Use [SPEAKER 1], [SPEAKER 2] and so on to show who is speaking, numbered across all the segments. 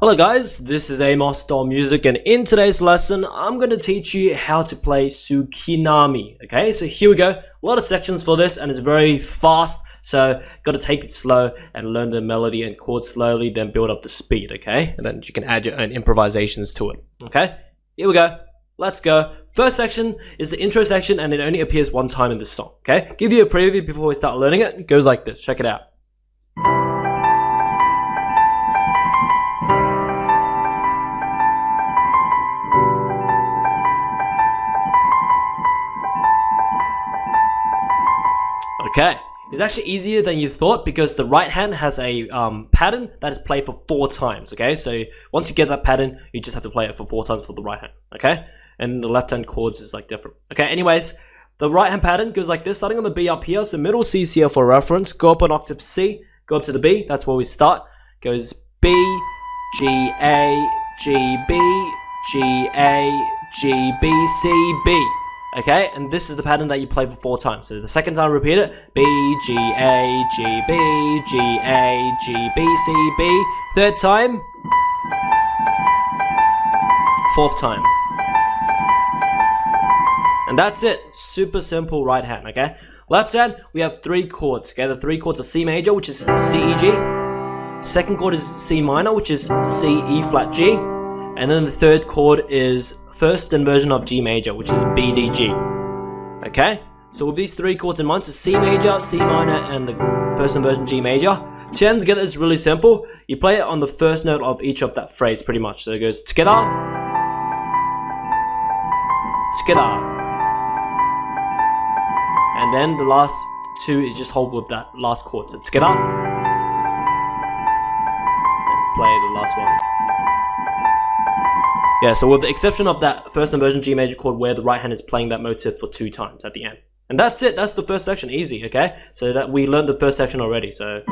[SPEAKER 1] Hello guys, this is Amosdoll Music, and in today's lesson I'm going to teach you how to play Tsukinami. Okay, so here we go. A lot of sections for this and it's very fast, so got to take it slow and learn the melody and chords slowly, then build up the speed. Okay, and then you can add your own improvisations to it. Okay, here we go. Let's go. First section is the intro section, and it only appears one time in this song. Okay, give you a preview before we start learning it. It goes like this. Check it out. Okay, it's actually easier than you thought because the right hand has a pattern that is played for 4 times. Okay, so once you get that pattern, you just have to play it for 4 times for the right hand. Okay, and the left hand chords is like different. Okay, anyways, the right hand pattern goes like this, starting on the B up here. So middle C is here for reference. Go up an octave C, go up to the B. That's where we start. Goes B, G, A, G, B, G, A, G, B, C, B. Okay, and this is the pattern that you play for 4 times. So the second time, repeat it. B, G, A, G, B, G, A, G, B, C, B. Third time. Fourth time. And that's it. Super simple right hand, okay? Left hand, we have 3 chords, okay? The 3 chords are C major, which is C, E, G. Second chord is C minor, which is C, E, flat, G. And then the third chord is first inversion of G major, which is B, D, G. Okay? So with these 3 chords in mind, so C major, C minor, and the first inversion G major. To end together is really simple. You play it on the first note of each of that phrase, pretty much. So it goes together, together. And then the last 2 is just hold with that last chord. So together. And play the last one. Yeah, so with the exception of that first inversion G major chord where the right hand is playing that motif for 2 times at the end. And that's it, that's the first section, easy, okay? So that we learned the first section already, so.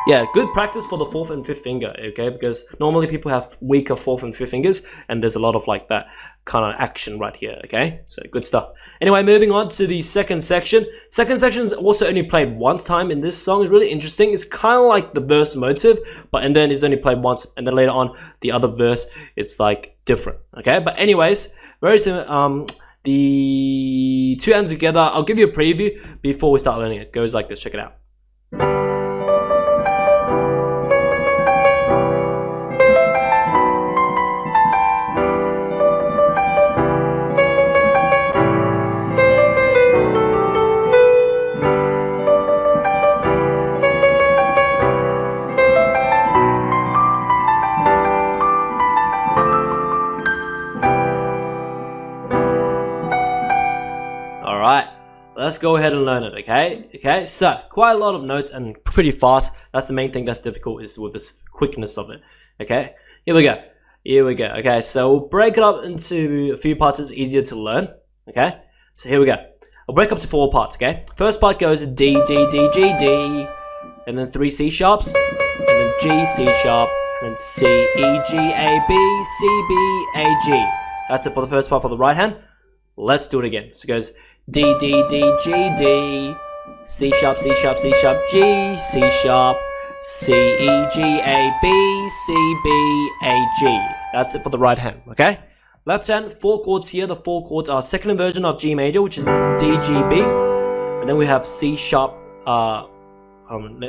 [SPEAKER 1] Yeah, good practice for the 4th and 5th finger, okay? Because normally people have weaker 4th and 5th fingers, and there's a lot of like that kind of action right here, okay? So good stuff. Anyway, moving on to the second section. Second section is also only played 1 time in this song. It's really interesting. It's kind of like the verse motive, and then it's only played once, and then later on the other verse, it's like different, okay? But anyways, very similar. The 2 ends together. I'll give you a preview before we start learning it. It goes like this. Check it out. Alright, let's go ahead and learn it, okay? Okay, so quite a lot of notes and pretty fast. That's the main thing that's difficult, is with this quickness of it. Okay, here we go. Here we go. Okay, so we'll break it up into a few parts. It's easier to learn. Okay, so here we go. I'll break up to 4 parts, okay? First part goes D, D, D, G, D, and then 3 C sharps, and then G, C sharp, and then C, E, G, A, B, C, B, A, G. That's it for the first part for the right hand. Let's do it again. So it goes D, D, D, G, D, C sharp, C sharp, C sharp, G, C sharp, C, E, G, A, B, C, B, A, G. That's it for the right hand, okay? Left hand, 4 chords here. The 4 chords are second inversion of G major, which is D, G, B. And then we have C sharp,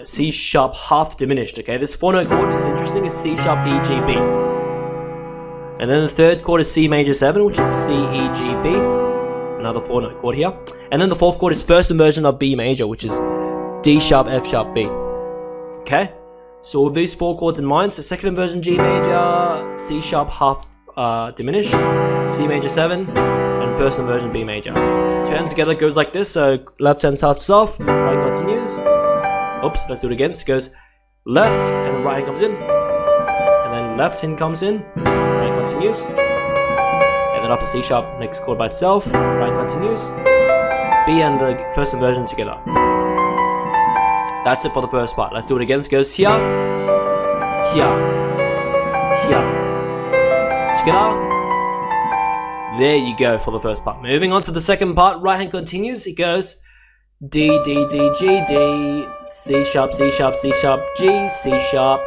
[SPEAKER 1] C sharp half diminished, okay? This 4-note chord is interesting. It's C sharp, E, G, B. And then the third chord is C major 7, which is C, E, G, B. Another 4-note chord here. And then the 4th chord is first inversion of B major, which is D sharp, F sharp, B. Okay? So with these 4 chords in mind, so second inversion G major, C sharp half diminished, C major 7, and first inversion B major. 2 hands together goes like this. So left hand starts off, right hand continues. Oops, let's do it again. So it goes left, and then right hand comes in. And then left hand comes in, right hand continues. And then after C sharp, next chord by itself, right hand continues. B and the first inversion together. That's it for the first part. Let's do it again. So it goes here, here, here, together, There you go for the first part. Moving on to the second part, right hand continues. It goes D, D, D, G, D, C sharp, C sharp, C sharp, G, C sharp,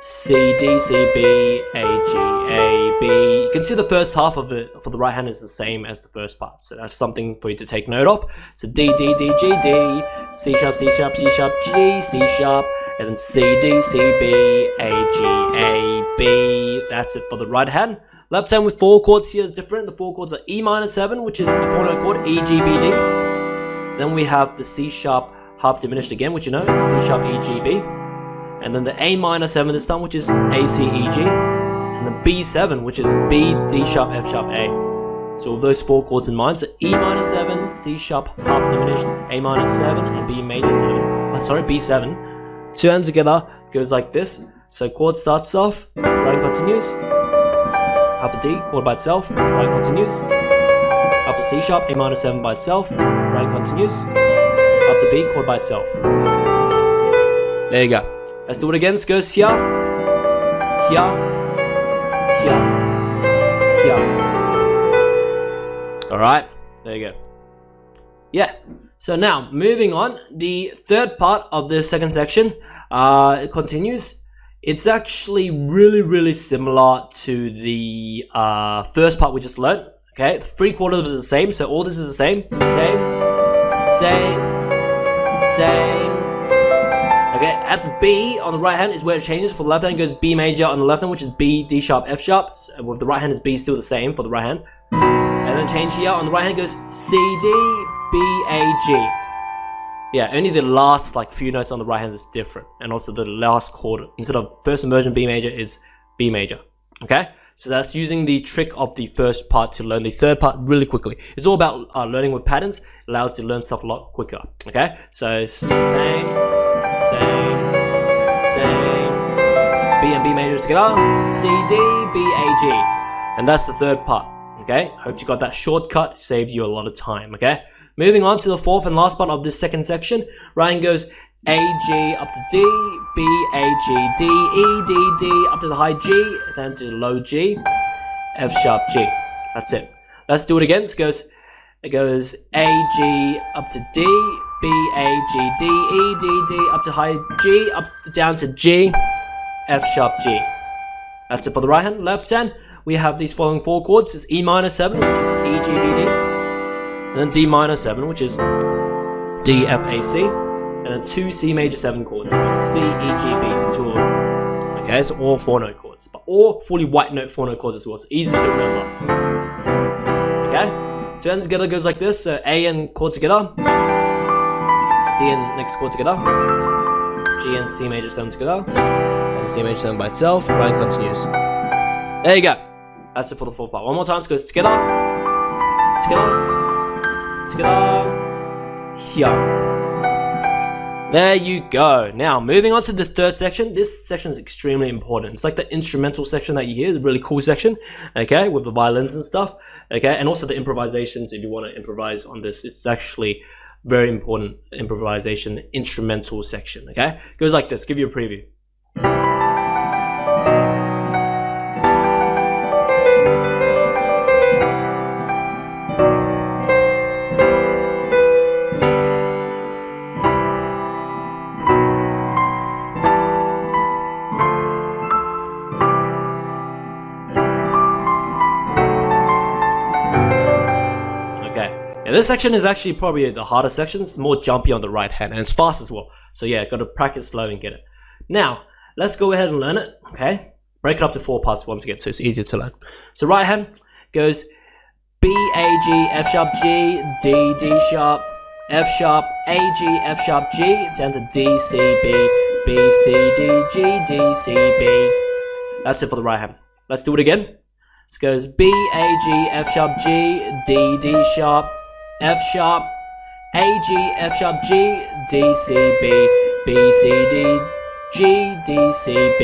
[SPEAKER 1] C, D, C, B, A, G, A, B. You can see the first half of it for the right hand is the same as the first part. So that's something for you to take note of. So D, D, D, G, D, C sharp, C sharp, C sharp, G, C sharp, and then C, D, C, B, A, G, A, B. That's it for the right hand. Left hand with 4 chords here is different. The 4 chords are E minor 7, which is a 4-note chord, E, G, B, D. Then we have the C sharp half diminished again, which you know, C sharp, E, G, B. And then the A minor 7 this time, which is A, C, E, G. And the B7, which is B, D sharp, F sharp, A. So with those 4 chords in mind, so E minor 7, C sharp half diminished, A minor 7, and B major 7. Sorry, B7. 2 hands together goes like this. So chord starts off, right continues. Half a D, chord by itself, right continues. Half a C sharp, A minor 7 by itself, right continues. Half the B, chord by itself. There you go. Let's do it again. It goes here, here, here, here. Alright, there you go. Yeah, so now moving on, the third part of the second section, it continues. It's actually really similar to the first part we just learned. Okay, 3/4 is the same, so all this is the same. Same. Okay, at the B on the right hand is where it changes. For the left hand it goes B major on the left hand, which is B, D sharp, F sharp. So with the right hand is B still the same for the right hand. And then change here on the right hand goes C, D, B, A, G. Yeah, only the last like few notes on the right hand is different, and also the last chord instead of first inversion B major is B major. Okay, so that's using the trick of the first part to learn the third part really quickly. It's all about learning with patterns. It allows you to learn stuff a lot quicker. Okay, so same, B and B majors together, C, D, B, A, G, and that's the third part. Okay, hope you got that shortcut. It saved you a lot of time. Okay. Moving on to the fourth and last part of this second section, Ryan goes A, G up to D, B, A, G, D, E, D, D up to the high G, then to the low G, F sharp G. That's it. Let's do it again. It goes A, G up to D, B, A, G, D, E, D, D up to high G, up down to G, F sharp G. That's it for the right hand. Left hand, we have these following 4 chords. It's E minor 7, which is E, G, B, D. And then D minor 7, which is D, F, A, C, and then 2 C major 7 chords, which is C, E, G, B, so 2 of them. Okay, so all 4-note chords, but all fully white note 4-note chords as well, so easy to remember. Okay, 2 hands together goes like this, so A and chord together, D and next chord together, G and C major 7 together, and C major 7 by itself, right continues. There you go, that's it for the fourth part. One more time, it goes together, here. There you go. Now moving on to the third section. This section is extremely important. It's like the instrumental section that you hear, the really cool section, okay, with the violins and stuff, okay, and also the improvisations. If you want to improvise on this, it's actually very important improvisation instrumental section. Okay, it goes like this. Give you a preview. This section is actually probably the harder section. It's more jumpy on the right hand, and it's fast as well. So yeah, got to practice slow and get it. Now, let's go ahead and learn it, okay? Break it up to 4 parts once again, so it's easier to learn. So right hand goes B, A, G, F sharp, G, D, D sharp, F sharp, A, G, F sharp, G, down to D, C, B, B, C, D, G, D, C, B. That's it for the right hand. Let's do it again. This goes B, A, G, F sharp, G, D, D sharp, F sharp, A, G, F sharp, G, D, C, B, B, C, D, G, D, C, B.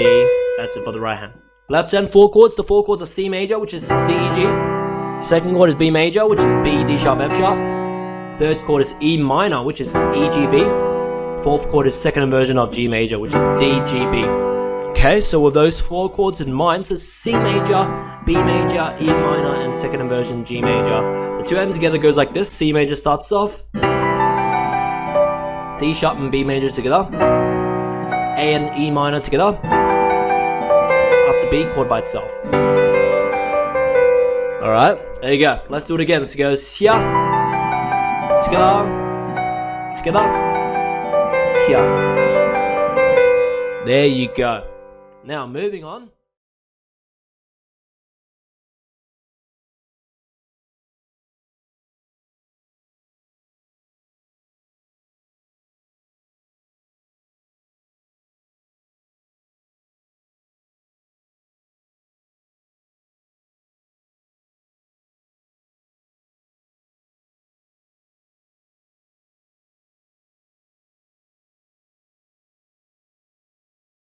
[SPEAKER 1] That's it for the right hand. Left hand 4 chords. The 4 chords are C major, which is C, E, G. Second chord is B major, which is B, D sharp, F sharp. Third chord is E minor, which is E, G, B. Fourth chord is second inversion of G major, which is D, G, B. Okay, so with those 4 chords in mind, so C major, B major, E minor, and second inversion G major. The 2 ends together goes like this. C major starts off, D sharp and B major together, A and E minor together, up to B chord by itself. Alright, there you go. Let's do it again. So it goes here, together, together, here. There you go. Now moving on.